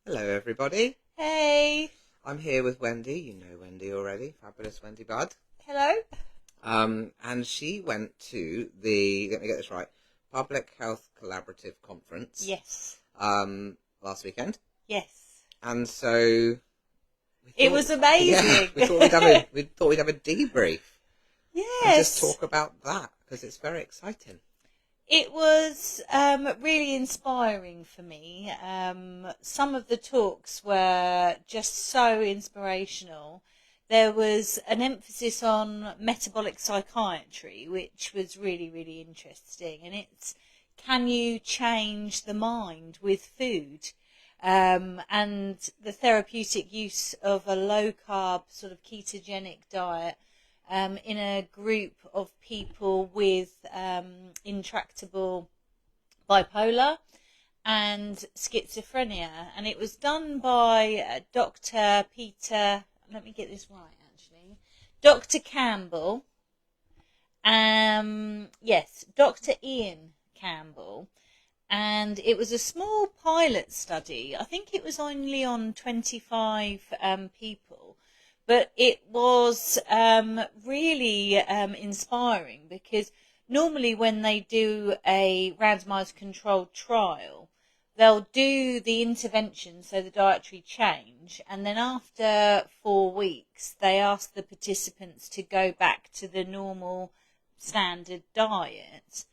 Hello everybody. Hey. I'm here with Wendy. You know Wendy already. Fabulous Wendy Budd. Hello. And she went to the, let me get this right, Public Health Collaborative Conference. Yes. Last weekend. Yes. And so it was amazing. Yeah, we thought we'd have a debrief. Yes. And just talk about that because it's very exciting. It was really inspiring for me. Some of the talks were just so inspirational. There was an emphasis on metabolic psychiatry, which was really, really interesting. And it's, can you change the mind with food? And the therapeutic use of a low-carb, sort of ketogenic diet in a group of people with intractable bipolar and schizophrenia. And it was done by Dr. Peter, let me get this right actually, Dr. Campbell, yes, Dr. Ian Campbell. And it was a small pilot study. I think it was only on 25 people. But it was really inspiring because normally when they do a randomised controlled trial, they'll do the intervention, so the dietary change, and then after 4 weeks, they ask the participants to go back to the normal standard diet.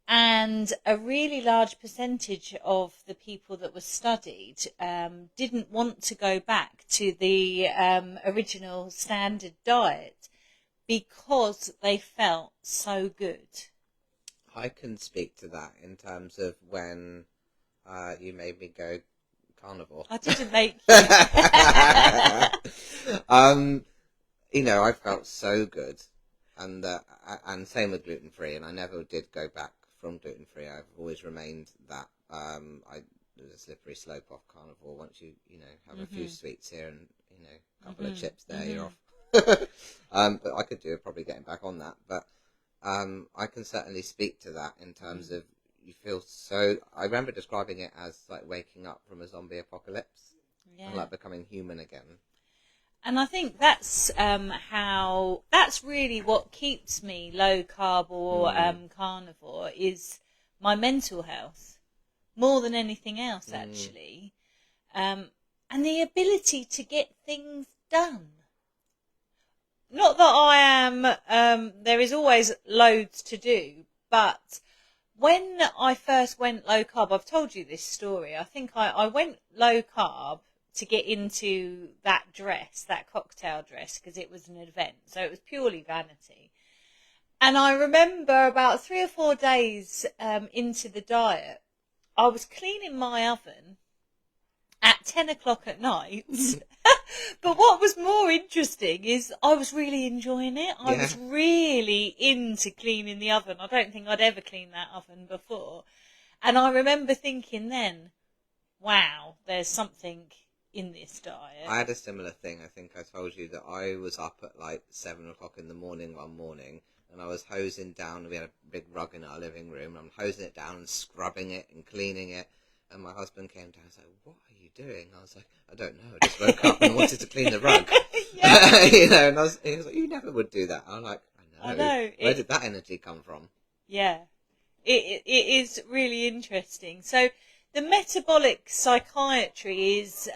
And a really large percentage of the people that were studied didn't want to go back to the original standard diet because they felt so good. I can speak to that in terms of when you made me go carnivore. I didn't make you. You know, I felt so good, and same with gluten free, and I never did go back from gluten free. I've always remained that. There's a slippery slope off carnivore. Once you have a few sweets here and a couple of chips there, you're off. But I could do probably getting back on that. But I can certainly speak to that in terms of you feel so. I remember describing it as like waking up from a zombie apocalypse and like becoming human again. And I think that's that's really what keeps me low carb or carnivore, is my mental health more than anything else, actually, and the ability to get things done. Not that I am, there is always loads to do, but when I first went low carb, I've told you this story, I think I went low carb to get into that dress, that cocktail dress, because it was an event. So it was purely vanity. And I remember about 3 or 4 days into the diet, I was cleaning my oven at 10 o'clock at night. But what was more interesting is I was really enjoying it. I was really into cleaning the oven. I don't think I'd ever cleaned that oven before. And I remember thinking then, wow, there's something in this diet. I had a similar thing. I think I told you that I was up at like 7 o'clock in the morning one morning, and I was hosing down. We had a big rug in our living room. I'm hosing it down and scrubbing it and cleaning it. And my husband came down and said, "What are you doing?" I was like, "I don't know. I just woke up and wanted to clean the rug." And he was like, "You never would do that." I'm like, "I know. Where did that energy come from?" Yeah, it is really interesting. So the metabolic psychiatry is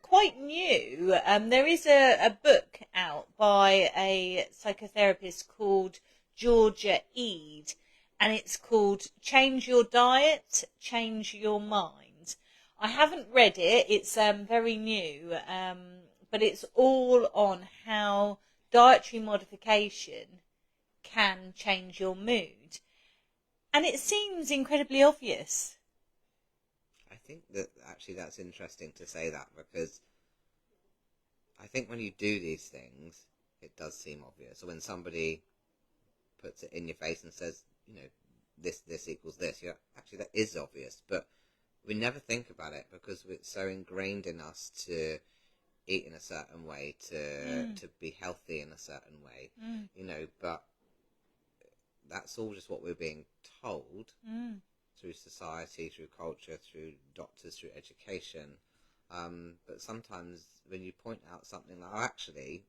quite new. There is a book out by a psychotherapist called Georgia Ede, and it's called Change Your Diet, Change Your Mind. I haven't read it. It's very new, but it's all on how dietary modification can change your mood. And it seems incredibly obvious. I think that actually that's interesting to say that, because I think when you do these things, it does seem obvious. So when somebody puts it in your face and says, this equals this, actually that is obvious, but we never think about it because it's so ingrained in us to eat in a certain way, to be healthy in a certain way, but that's all just what we're being told. through society, through culture, through doctors, through education. But sometimes when you point out something like, oh, actually,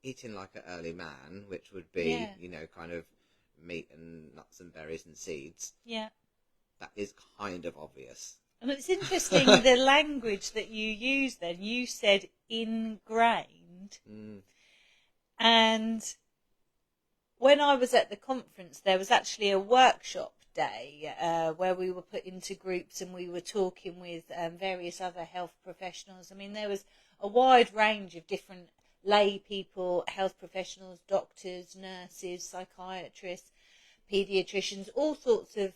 eating like an early man, which would be, kind of meat and nuts and berries and seeds, that is kind of obvious. And it's interesting the language that you used then. You said ingrained. And when I was at the conference, there was actually a workshop day where we were put into groups and we were talking with various other health professionals. I mean, there was a wide range of different lay people, health professionals, doctors, nurses, psychiatrists, paediatricians, all sorts of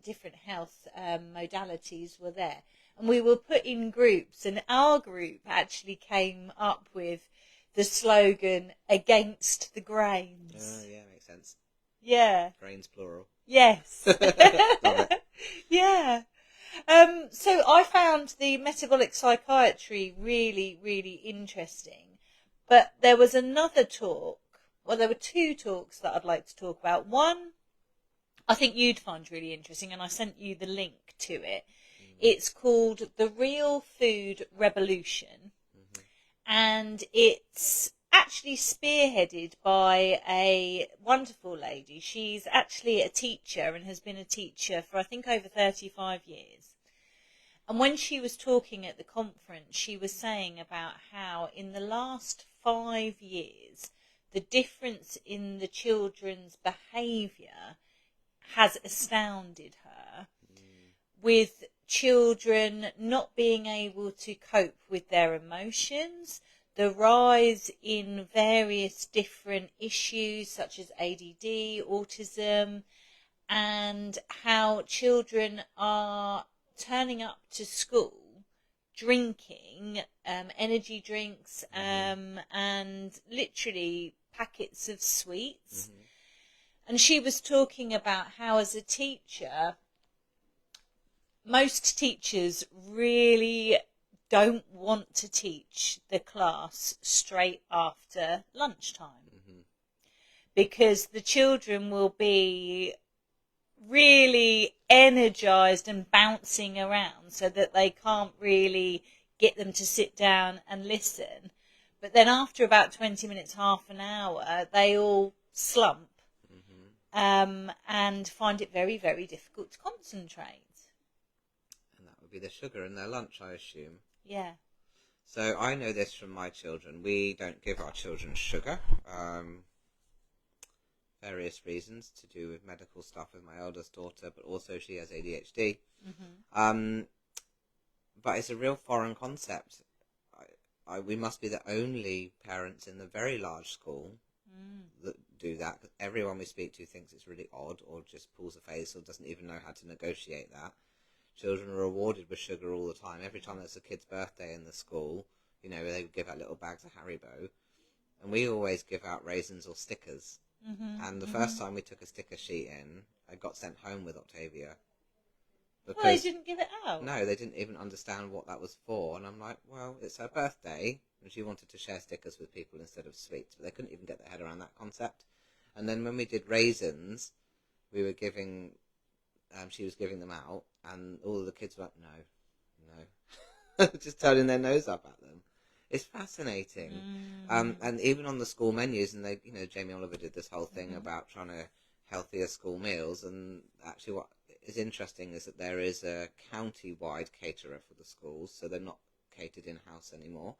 different health modalities were there. And we were put in groups, and our group actually came up with the slogan, against the grains. Yeah, makes sense. Yeah. Grains plural. Yes. Love it. Yeah. So I found the metabolic psychiatry really, really interesting. But there was another talk, well, there were two talks that I'd like to talk about. One, I think you'd find really interesting, and I sent you the link to it. It's called The Real Food Revolution, and it's actually spearheaded by a wonderful lady. She's actually a teacher and has been a teacher for, I think, over 35 years. And when she was talking at the conference, she was saying about how in the last 5 years, the difference in the children's behaviour has astounded her, with children not being able to cope with their emotions, the rise in various different issues such as ADD, autism, and how children are turning up to school drinking energy drinks and literally packets of sweets. And she was talking about how, as a teacher, most teachers really don't want to teach the class straight after lunchtime, because the children will be really energized and bouncing around so that they can't really get them to sit down and listen. But then after about 20 minutes, half an hour, they all slump and find it very, very difficult to concentrate. And that would be the sugar in their lunch, I assume. Yeah. So I know this from my children. We don't give our children sugar. Various reasons to do with medical stuff with my eldest daughter, but also she has ADHD. But it's a real foreign concept. We must be the only parents in the very large school that do that. Everyone we speak to thinks it's really odd, or just pulls a face, or doesn't even know how to negotiate that. Children are rewarded with sugar all the time. Every time there's a kid's birthday in the school, they give out little bags of Haribo, and we always give out raisins or stickers. And the first time we took a sticker sheet in, I got sent home with Octavia. Well, they didn't give it out. No, they didn't even understand what that was for. And I'm like, well, it's her birthday, and she wanted to share stickers with people instead of sweets, but they couldn't even get their head around that concept. And then when we did raisins, we were giving, she was giving them out, and all of the kids were like, no, just turning their nose up at them. It's fascinating. And even on the school menus, and they, Jamie Oliver did this whole thing about trying to healthier school meals, and actually what is interesting is that there is a county-wide caterer for the schools, so they're not catered in-house anymore.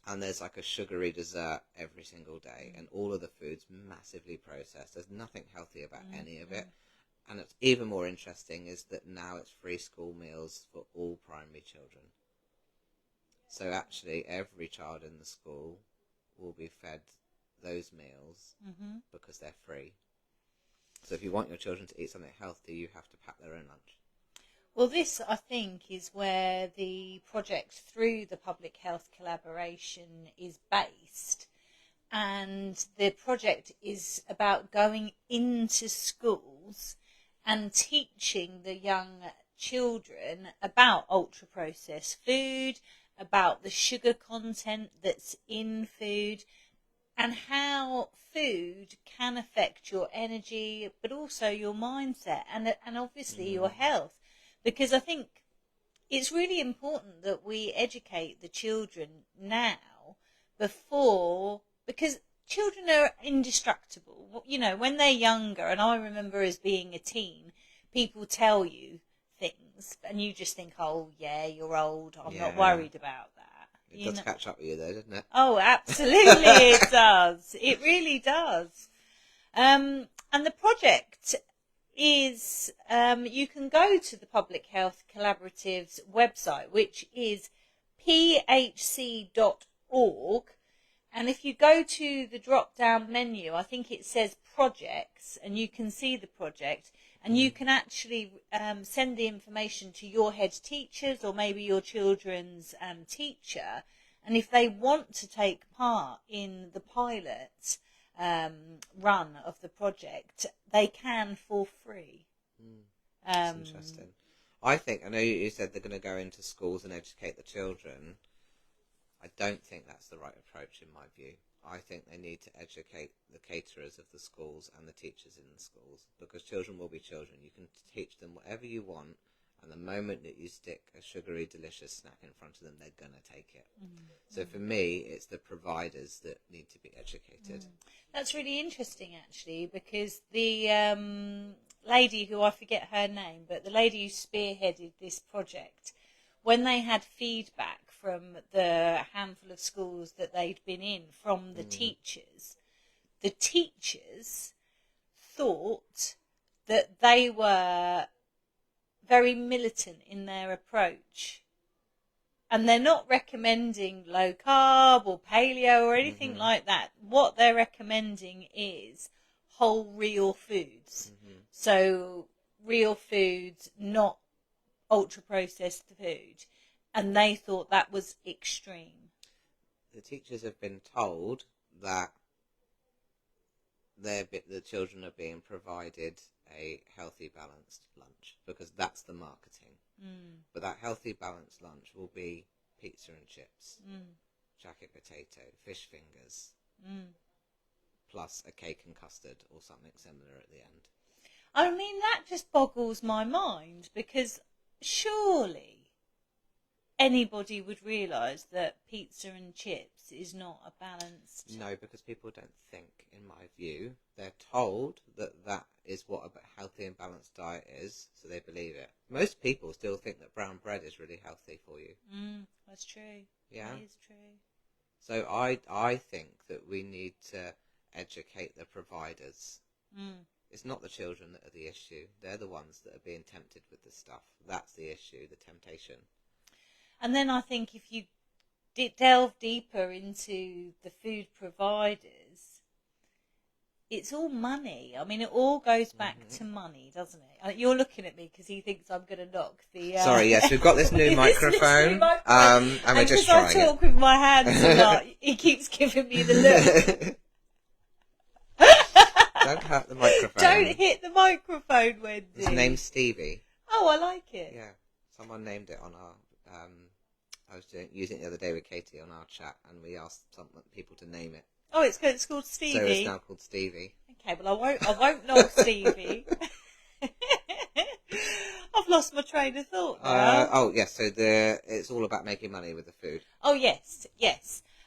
And there's like a sugary dessert every single day, and all of the food's massively processed. There's nothing healthy about any of it. And it's even more interesting is that now it's free school meals for all primary children. So actually every child in the school will be fed those meals because they're free. So if you want your children to eat something healthy, you have to pack their own lunch. Well, this, I think, is where the project through the Public Health Collaboration is based. And the project is about going into schools and teaching the young children about ultra-processed food, about the sugar content that's in food, and how food can affect your energy, but also your mindset and obviously your health. Because I think it's really important that we educate the children now because children are indestructible. You know, when they're younger, and I remember as being a teen, people tell you things and you just think, oh yeah, you're old, I'm not worried about that. It does catch up with you though, doesn't it? Oh, absolutely it does. It really does. And the project is, you can go to the Public Health Collaborative's website, which is phc.org. And if you go to the drop-down menu, I think it says projects, and you can see the project. And you can actually send the information to your head teachers or maybe your children's teacher. And if they want to take part in the pilot run of the project, they can for free. That's interesting. I know you said they're going to go into schools and educate the children. I don't think that's the right approach in my view. I think they need to educate the caterers of the schools and the teachers in the schools, because children will be children. You can teach them whatever you want, and the moment that you stick a sugary, delicious snack in front of them, they're going to take it. So for me, it's the providers that need to be educated. That's really interesting, actually, because the lady, who I forget her name, but the lady who spearheaded this project, when they had feedback from the handful of schools that they'd been in from the teachers thought that they were very militant in their approach. And they're not recommending low carb or paleo or anything like that. What they're recommending is whole real foods. So real foods, not ultra processed food. And they thought that was extreme. The teachers have been told that the children are being provided a healthy, balanced lunch, because that's the marketing. But that healthy, balanced lunch will be pizza and chips, jacket potato, fish fingers, plus a cake and custard or something similar at the end. I mean, that just boggles my mind, because surely anybody would realise that pizza and chips is not a balanced... No, because people don't think, in my view. They're told that that is what a healthy and balanced diet is, so they believe it. Most people still think that brown bread is really healthy for you. That's true. Yeah? That is true. So I think that we need to educate the providers. It's not the children that are the issue. They're the ones that are being tempted with the stuff. That's the issue, the temptation. And then I think if you delve deeper into the food providers, it's all money. I mean, it all goes back to money, doesn't it? You're looking at me because he thinks I'm going to knock the... Sorry, yes, we've got this new microphone, and we're just trying it. Because I talk with my hands a lot, he keeps giving me the look. Don't hurt the microphone. Don't hit the microphone, Wendy. His name's Stevie. Oh, I like it. Yeah, someone named it on our... I was using it the other day with Katie on our chat, and we asked some people to name it. Oh, it's called Stevie. So it's now called Stevie. Okay, well I won't knock Stevie. I've lost my train of thought now. Oh yes, so it's all about making money with the food. Oh yes.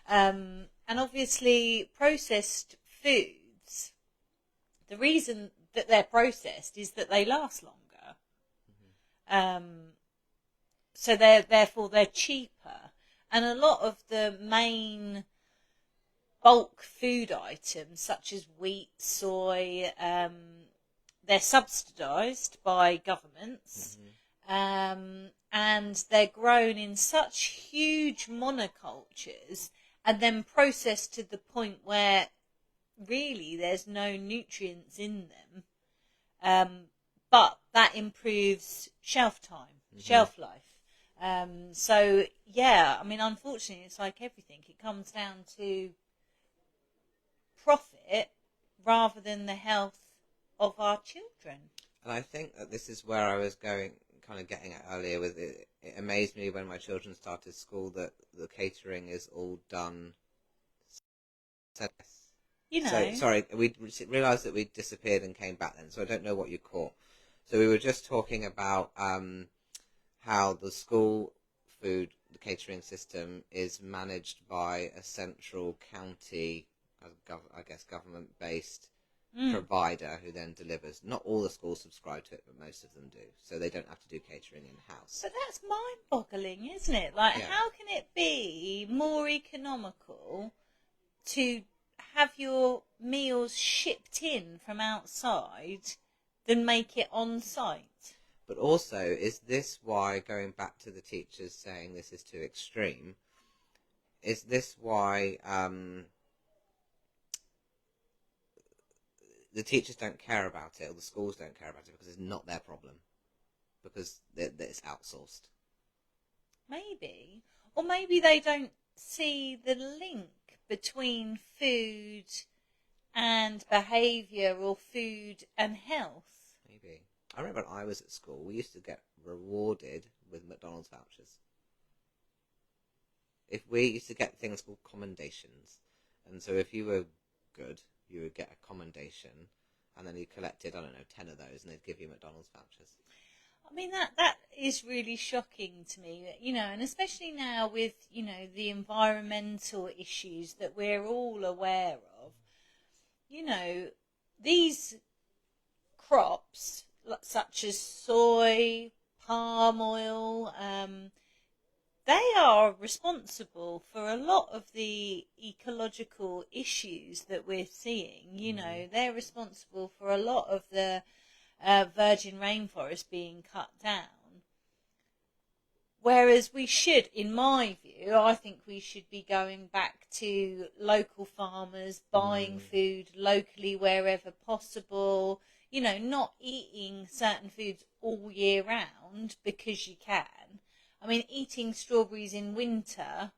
And obviously processed foods, the reason that they're processed is that they last longer. So therefore they're cheaper, and a lot of the main bulk food items such as wheat, soy, they're subsidised by governments, and they're grown in such huge monocultures and then processed to the point where really there's no nutrients in them, but that improves shelf time, shelf life. So yeah, I mean, unfortunately, it's like everything. It comes down to profit rather than the health of our children. And I think that this is where I was getting at earlier with it. It amazed me when my children started school that the catering is all done. You know. So, sorry, we realised that we disappeared and came back then, so I don't know what you caught. So we were just talking about how the school food, the catering system, is managed by a central county, I guess, government-based provider who then delivers. Not all the schools subscribe to it, but most of them do. So they don't have to do catering in-house. But that's mind-boggling, isn't it? Like, how can it be more economical to have your meals shipped in from outside than make it on site? But also, is this why, going back to the teachers saying this is too extreme, is this why the teachers don't care about it, or the schools don't care about it, because it's not their problem, because it's outsourced? Maybe. Or maybe they don't see the link between food and behaviour, or food and health. Maybe. I remember when I was at school, we used to get rewarded with McDonald's vouchers. If we used to get things called commendations, and so if you were good, you would get a commendation, and then you collected, I don't know, 10 of those, and they'd give you McDonald's vouchers. I mean, that is really shocking to me, you know, and especially now with, you know, the environmental issues that we're all aware of. You know, these crops, such as soy, palm oil, they are responsible for a lot of the ecological issues that we're seeing. You know, they're responsible for a lot of the virgin rainforest being cut down. Whereas we should, in my view, I think we should be going back to local farmers, buying food locally wherever possible, you know, not eating certain foods all year round because you can. I mean, eating strawberries in winter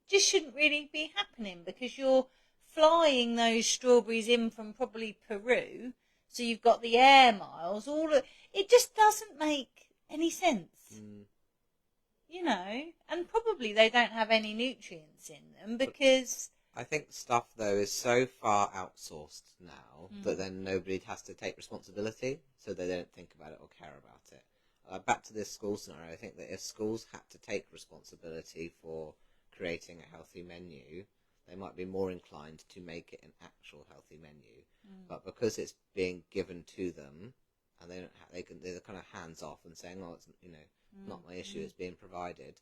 just shouldn't really be happening, because you're flying those strawberries in from probably Peru, so you've got the air miles. It just doesn't make any sense. You know, and probably they don't have any nutrients in them, because I think stuff, though, is so far outsourced now that then nobody has to take responsibility, so they don't think about it or care about it. Back to this school scenario, I think that if schools had to take responsibility for creating a healthy menu, they might be more inclined to make it an actual healthy menu. But because it's being given to them, and they're kind of hands off and saying, "Oh, it's, you know, not my issue, it's being provided."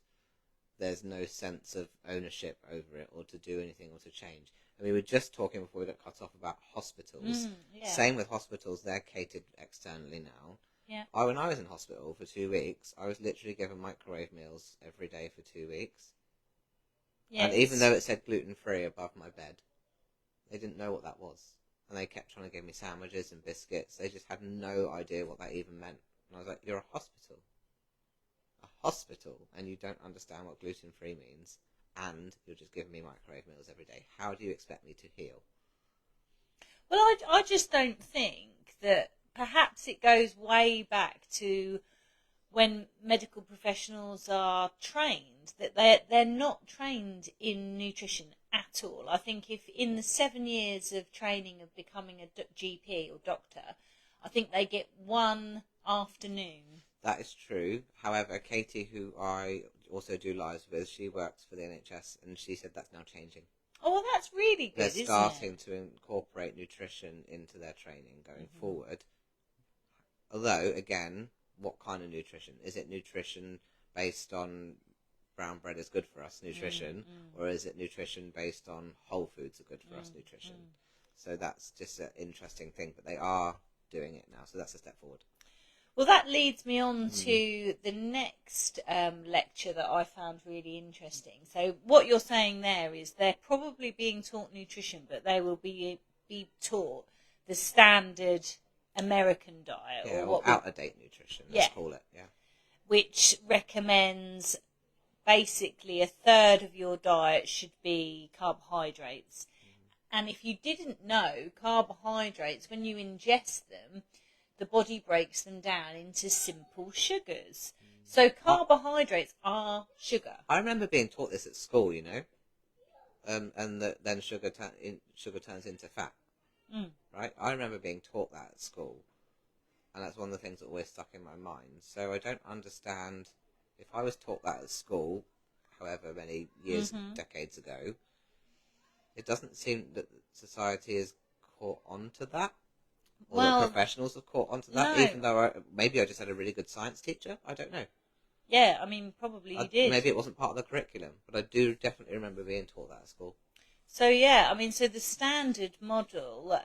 There's no sense of ownership over it, or to do anything, or to change. And we were just talking before we got cut off about hospitals. Same with hospitals; they're catered externally now. Yeah. When I was in hospital for 2 weeks, I was literally given microwave meals every day for 2 weeks. Yes. And even though it said gluten-free above my bed, they didn't know what that was. And they kept trying to give me sandwiches and biscuits. They just had no idea what that even meant. And I was like, you're a hospital. A hospital, and you don't understand what gluten-free means, and you're just giving me microwave meals every day. How do you expect me to heal? Well, I just don't think that. Perhaps it goes way back to when medical professionals are trained, that they're not trained in nutrition at all. I think if in the 7 years of training of becoming a GP or doctor, I think they get one afternoon. That is true. However, Katie, who I also do lives with, she works for the NHS, and she said that's now changing. Oh, well, that's really good, They're starting to incorporate nutrition into their training going forward. Although, again, what kind of nutrition? Is it nutrition based on brown bread is good for us nutrition, or is it nutrition based on whole foods are good for us nutrition? So that's just an interesting thing, but they are doing it now, so that's a step forward. Well, that leads me on to the next lecture that I found really interesting. So what you're saying there is they're probably being taught nutrition, but they will be taught the standard American diet, or out-of-date nutrition, let's call it, which recommends basically a third of your diet should be carbohydrates. And if you didn't know, carbohydrates, when you ingest them, the body breaks them down into simple sugars. So carbohydrates are sugar. I remember being taught this at school, you know. then sugar turns into fat. Mm. Right? I remember being taught that at school, and that's one of the things that always stuck in my mind. So I don't understand, if I was taught that at school, however many years, decades ago, it doesn't seem that society has caught on to that, or that professionals have caught on to that, no. even though maybe I just had a really good science teacher. I don't know. Yeah, I mean, probably you did. Maybe it wasn't part of the curriculum, but I do definitely remember being taught that at school. So, yeah, I mean, so the standard model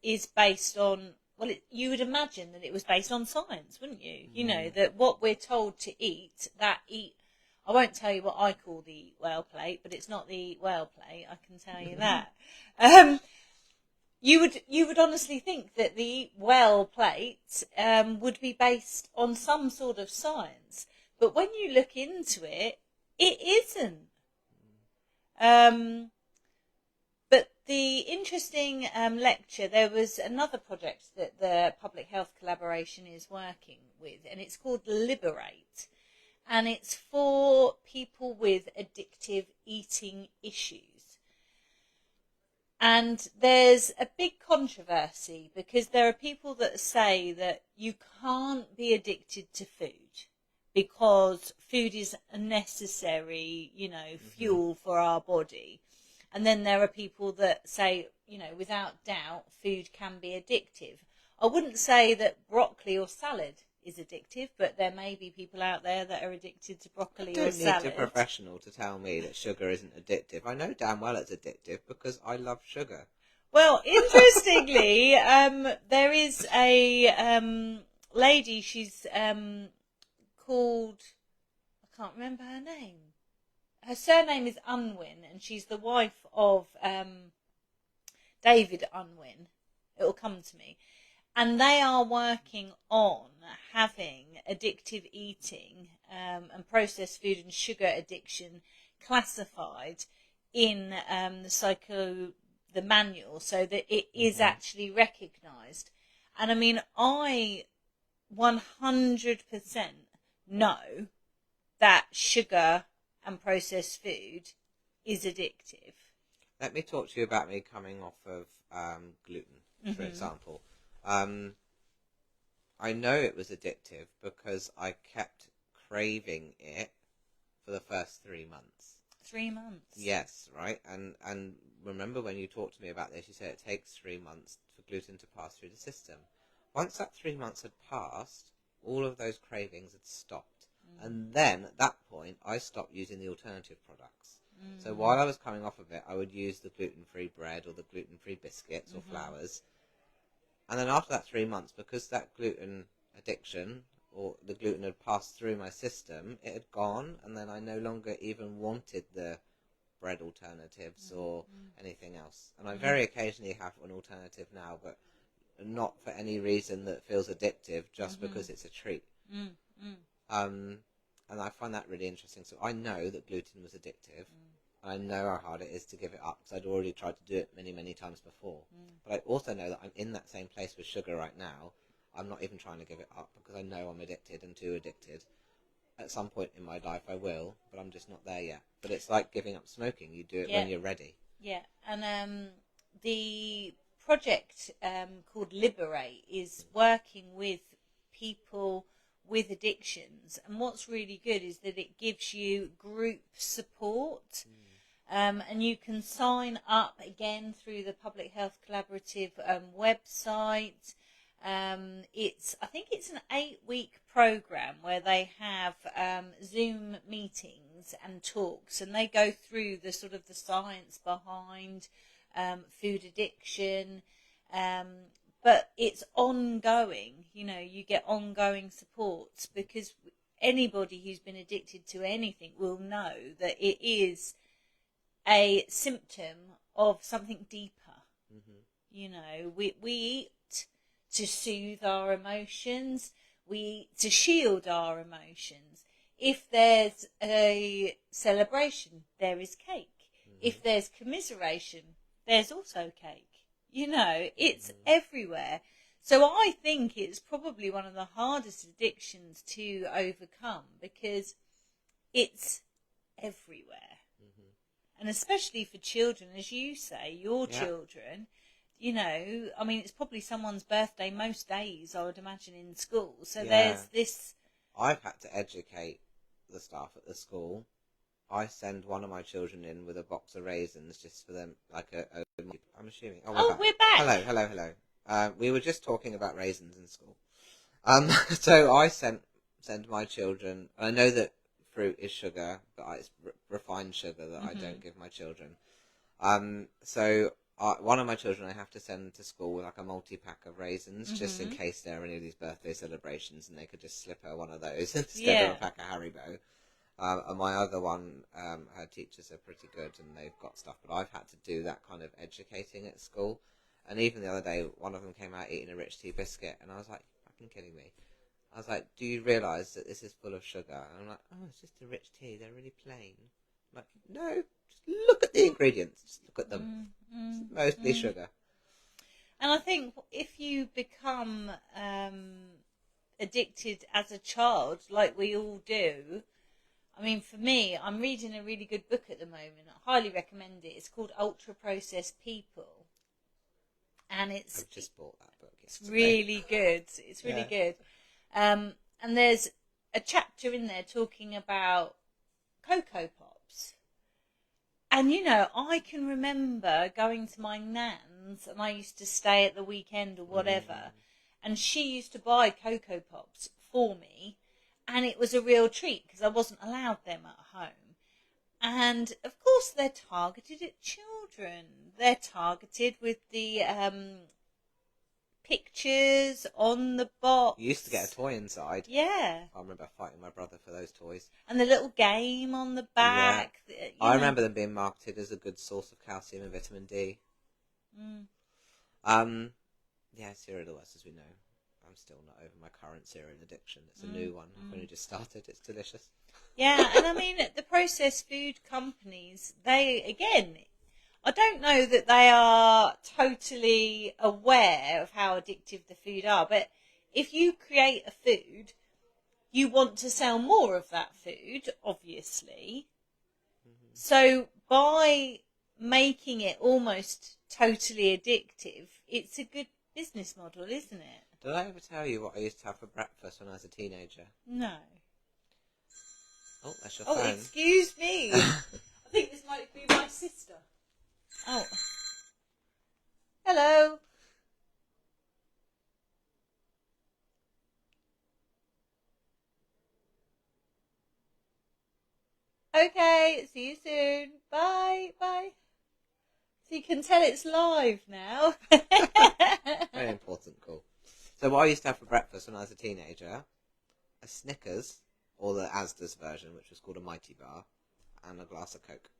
is based on, well, you would imagine that it was based on science, wouldn't you? You know, that what we're told to eat, I won't tell you what I call the eat well plate, but it's not the eat well plate, I can tell you that. You would honestly think that the eat well plate would be based on some sort of science, but when you look into it, it isn't. But the interesting lecture, there was another project that the Public Health Collaboration is working with, and it's called Liberate, and it's for people with addictive eating issues. And there's a big controversy because there are people that say that you can't be addicted to food because food is a necessary, fuel for our body. And then there are people that say, without doubt, food can be addictive. I wouldn't say that broccoli or salad is addictive, but there may be people out there that are addicted to broccoli or salad. I don't need a professional to tell me that sugar isn't addictive. I know damn well it's addictive because I love sugar. Well, interestingly, there is a lady, she's called, I can't remember her name. Her surname is Unwin, and she's the wife of David Unwin. It'll come to me. And they are working on having addictive eating and processed food and sugar addiction classified in the manual so that it is actually recognised. And I mean, I 100% know that sugar and processed food is addictive. Let me talk to you about me coming off of gluten, for example. I know it was addictive because I kept craving it for the first 3 months. 3 months? Yes, right? And remember when you talked to me about this, you said it takes 3 months for gluten to pass through the system. Once that 3 months had passed, all of those cravings had stopped. And then, at that point, I stopped using the alternative products. So while I was coming off of it, I would use the gluten-free bread or the gluten-free biscuits or flours. And then after that 3 months, because that gluten addiction or the gluten had passed through my system, it had gone, and then I no longer even wanted the bread alternatives or anything else. And I very occasionally have an alternative now, but not for any reason that feels addictive, just because it's a treat. And I find that really interesting. So I know that gluten was addictive, and I know how hard it is to give it up because I'd already tried to do it many, many times before. But I also know that I'm in that same place with sugar right now. I'm not even trying to give it up because I know I'm addicted and too addicted. At some point in my life I will, but I'm just not there yet. But it's like giving up smoking. You do it when you're ready. Yeah, and the project called Liberate is working with people with addictions, and what's really good is that it gives you group support, and you can sign up again through the Public Health Collaborative website. I think it's an 8-week program where they have Zoom meetings and talks, and they go through the sort of the science behind food addiction, but it's ongoing. You get ongoing support because anybody who's been addicted to anything will know that it is a symptom of something deeper. We eat to soothe our emotions. We eat to shield our emotions. If there's a celebration, there is cake. If there's commiseration, there's also cake. It's everywhere. So I think it's probably one of the hardest addictions to overcome because it's everywhere. And especially for children, as you say, your children, you know, I mean, it's probably someone's birthday most days, I would imagine, in school. So there's this... I've had to educate the staff at the school. I send one of my children in with a box of raisins just for them, like I'm assuming. Oh, we're back. Hello. We were just talking about raisins in school. So I send my children. I know that fruit is sugar, but it's refined sugar that I don't give my children. So one of my children I have to send to school with like a multi-pack of raisins, just in case there are any of these birthday celebrations, and they could just slip her one of those instead of a pack of Haribo. And my other one, her teachers are pretty good and they've got stuff, but I've had to do that kind of educating at school. And even the other day, one of them came out eating a rich tea biscuit, and I was like, "You're fucking kidding me." I was like, "Do you realise that this is full of sugar?" And I'm like, "Oh, it's just a rich tea. They're really plain." I'm like, no, just look at the ingredients. Just look at them. It's mostly sugar. And I think if you become addicted as a child, like we all do, I mean, for me, I'm reading a really good book at the moment. I highly recommend it. It's called Ultra Processed People. And I've just bought that book yesterday. It's really good. It's really good. And there's a chapter in there talking about Cocoa Pops. And, you know, I can remember going to my nan's, and I used to stay at the weekend or whatever, and she used to buy Cocoa Pops for me, and it was a real treat because I wasn't allowed them at home. And, of course, they're targeted at children. They're targeted with the pictures on the box. You used to get a toy inside. Yeah. I remember fighting my brother for those toys. And the little game on the back. Yeah. I remember them being marketed as a good source of calcium and vitamin D. Yeah, cereal was, as we know. I'm still not over my current cereal addiction. It's a new one. I've only just started. It's delicious. Yeah, and I mean, the processed food companies, they, again, I don't know that they are totally aware of how addictive the food are, but if you create a food, you want to sell more of that food, obviously. So by making it almost totally addictive, it's a good business model, isn't it? Did I ever tell you what I used to have for breakfast when I was a teenager? No. Oh, that's your phone. Oh, excuse me. I think this might be my sister. Oh. Hello. Okay, see you soon. Bye, bye. So you can tell it's live now. Very important call. So what I used to have for breakfast when I was a teenager, a Snickers, or the Asda's version, which was called a Mighty Bar, and a glass of Coke.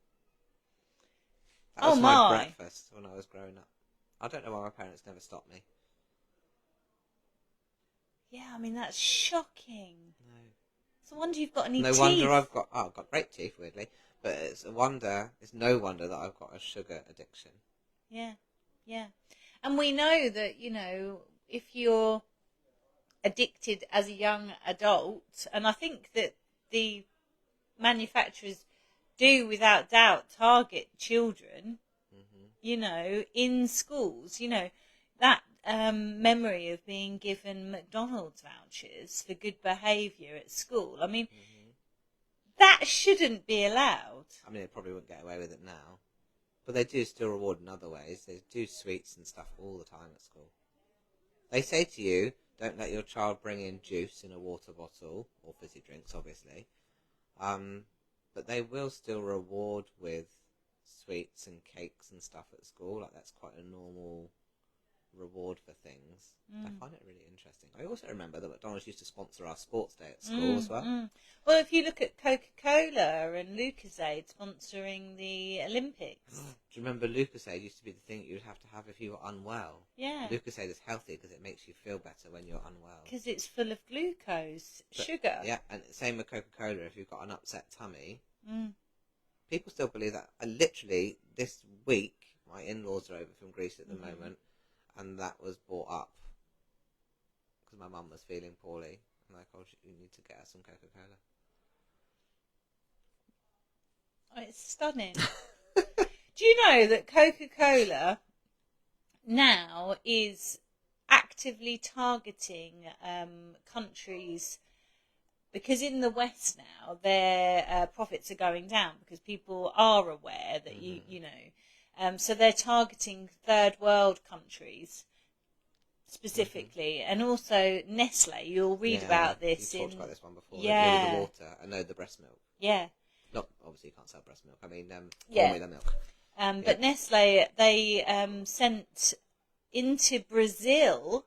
That was my breakfast when I was growing up. I don't know why my parents never stopped me. Yeah, I mean, that's shocking. No. It's a wonder you've got any teeth. No wonder I've got great teeth, weirdly. But it's no wonder that I've got a sugar addiction. Yeah, yeah. And we know that, you know, if you're addicted as a young adult, and I think that the manufacturers do without doubt target children, you know, in schools, you know, that memory of being given McDonald's vouchers for good behaviour at school. I mean, that shouldn't be allowed. I mean, they probably wouldn't get away with it now. But they do still reward in other ways. They do sweets and stuff all the time at school. They say to you, don't let your child bring in juice in a water bottle, or fizzy drinks, obviously. But they will still reward with sweets and cakes and stuff at school. Like, that's quite a normal reward for things. I find it really interesting. I also remember that McDonald's used to sponsor our sports day at school as well. Well, if you look at Coca-Cola and Lucozade sponsoring the Olympics. Do you remember Lucozade used to be the thing that you'd have to have if you were unwell? Yeah. Lucozade is healthy because it makes you feel better when you're unwell. Because it's full of glucose, sugar. Yeah, and same with Coca-Cola. If you've got an upset tummy, people still believe that. Literally, this week, my in-laws are over from Greece at the moment, and that was brought up because my mum was feeling poorly. And like, oh, you need to get her some Coca-Cola. Oh, it's stunning. Do you know that Coca-Cola now is actively targeting countries, because in the West now their profits are going down because people are aware that you know, so they're targeting third world countries specifically, and also Nestle. You'll read about this. You talked about this one before. Yeah, with the water. I know the breast milk. Yeah. Not obviously you can't sell breast milk. I mean formula milk. But Nestle, they sent into Brazil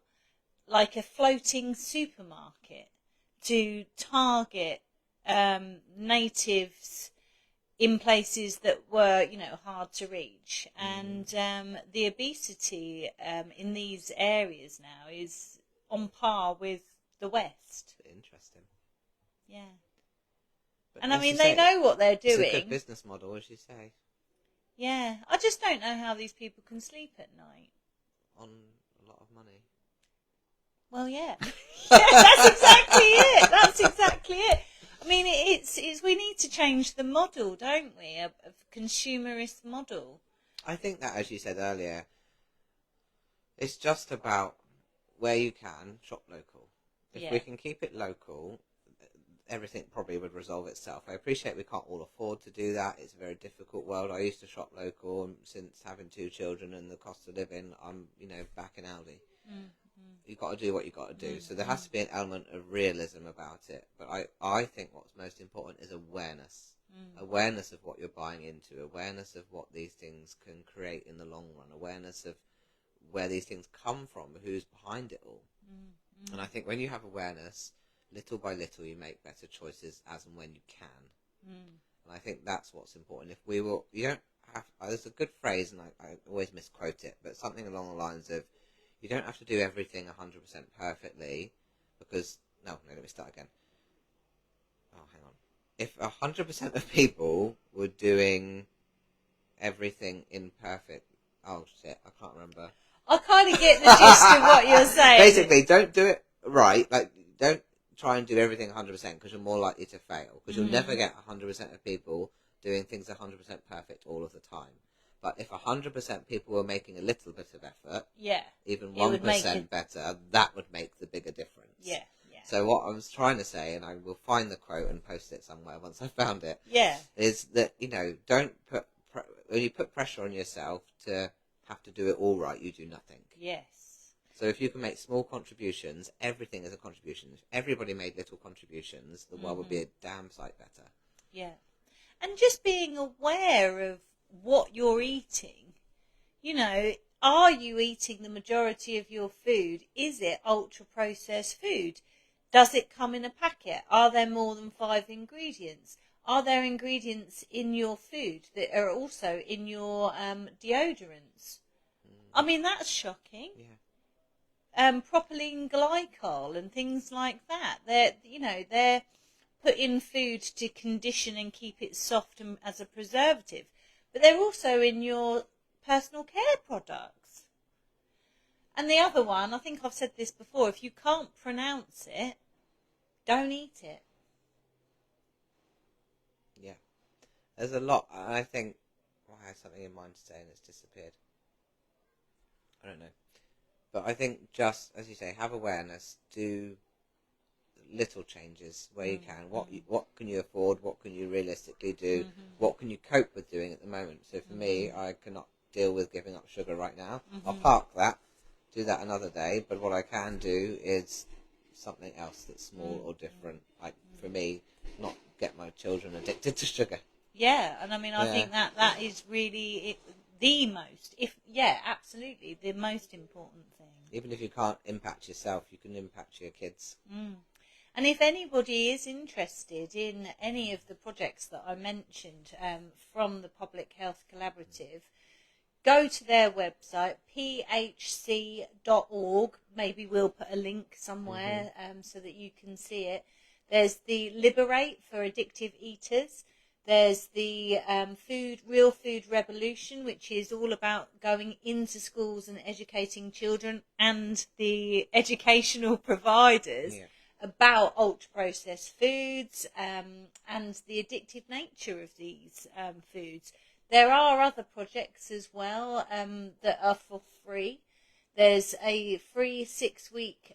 like a floating supermarket to target natives in places that were, you know, hard to reach. And the obesity in these areas now is on par with the West. Interesting. Yeah. But And I mean, they know what they're doing. It's a good business model, as you say. Yeah. I just don't know how these people can sleep at night. On a lot of money. Well, yeah. Yeah, that's exactly it. That's exactly it. I mean, it's we need to change the model, don't we? A consumerist model. I think that, as you said earlier, it's just about where you can shop local. If we can keep it local, everything probably would resolve itself. I appreciate we can't all afford to do that. It's a very difficult world. I used to shop local, and since having 2 children and the cost of living, I'm, you know, back in Aldi. You've got to do what you've got to do. So there has to be an element of realism about it. But I think what's most important is awareness. Awareness of what you're buying into, awareness of what these things can create in the long run, awareness of where these things come from, who's behind it all. And I think when you have awareness, little by little you make better choices as and when you can. And I think that's what's important. If we will, you don't have, there's a good phrase, and I always misquote it, but something along the lines of, you don't have to do everything 100% perfectly, because, no, let me start again. Oh, hang on. If 100% of people were doing everything imperfect, oh shit, I can't remember. I kind of get the gist of what you're saying. Basically, don't do it right. Like, don't try and do everything 100% because you're more likely to fail. Because you'll never get 100% of people doing things 100% perfect all of the time. But if 100% people were making a little bit of effort, even 1% better, that would make the bigger difference. Yeah. So what I was trying to say, and I will find the quote and post it somewhere once I found it, is that, you know, don't put, when you put pressure on yourself to have to do it all right, you do nothing. Yes. So if you can make small contributions, everything is a contribution. If everybody made little contributions, the world would be a damn sight better. Yeah. And just being aware of what you're eating. You know, are you eating the majority of your food? Is it ultra-processed food? Does it come in a packet? Are there more than 5 ingredients? Are there ingredients in your food that are also in your deodorants? I mean, that's shocking. Yeah. Propylene glycol and things like that. They're put in food to condition and keep it soft and as a preservative. But they're also in your personal care products. And the other one, I think I've said this before, if you can't pronounce it, don't eat it. Yeah. There's a lot. I think, I had something in mind to say and it's disappeared. I don't know. But I think just, as you say, have awareness, do little changes where you can. What can you afford? What can you realistically do? What can you cope with doing at the moment? So for me, I cannot deal with giving up sugar right now. I'll park that, do that another day. But what I can do is something else that's small or different. Like for me, not get my children addicted to sugar. Yeah, and I mean, I think that is really absolutely the most important thing. Even if you can't impact yourself, you can impact your kids. And if anybody is interested in any of the projects that I mentioned from the Public Health Collaborative, go to their website, phc.org. Maybe we'll put a link somewhere so that you can see it. There's the Liberate for Addictive Eaters. There's the Real Food Revolution, which is all about going into schools and educating children and the educational providers about ultra-processed foods and the addictive nature of these foods. There are other projects as well that are for free. There's a free 6-week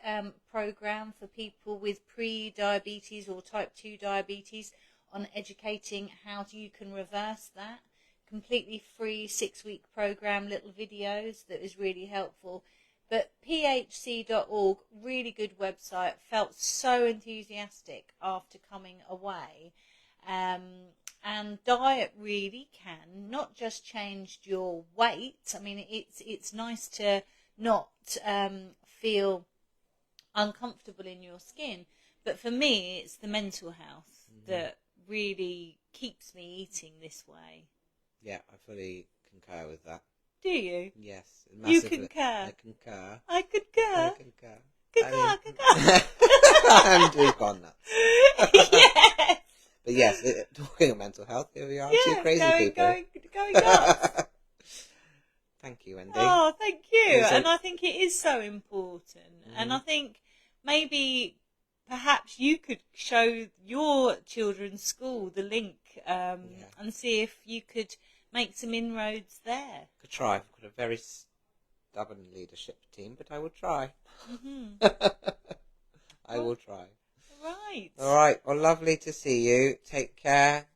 program for people with pre-diabetes or type 2 diabetes on educating how you can reverse that. Completely free 6-week program, little videos that is really helpful. But phc.org, really good website. Felt so enthusiastic after coming away. And diet really can not just change your weight. I mean, it's nice to not feel uncomfortable in your skin, but for me, it's the mental health that really keeps me eating this way. Yeah, I fully concur with that. Do you? Yes, You massively. concur. I concur. I concur. I concur. Concur, And we've gone nuts. Yes. But yes, talking of mental health, here we are, two crazy people. Going nuts. Thank you, Wendy. Oh, thank you. So, and I think it is so important. And I think maybe perhaps you could show your children's school the link and see if you could make some inroads there. could try. I've got a very stubborn leadership team, but I will try. I will try. Right. All right. Well, lovely to see you. Take care.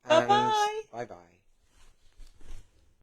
Bye-bye. Bye-bye.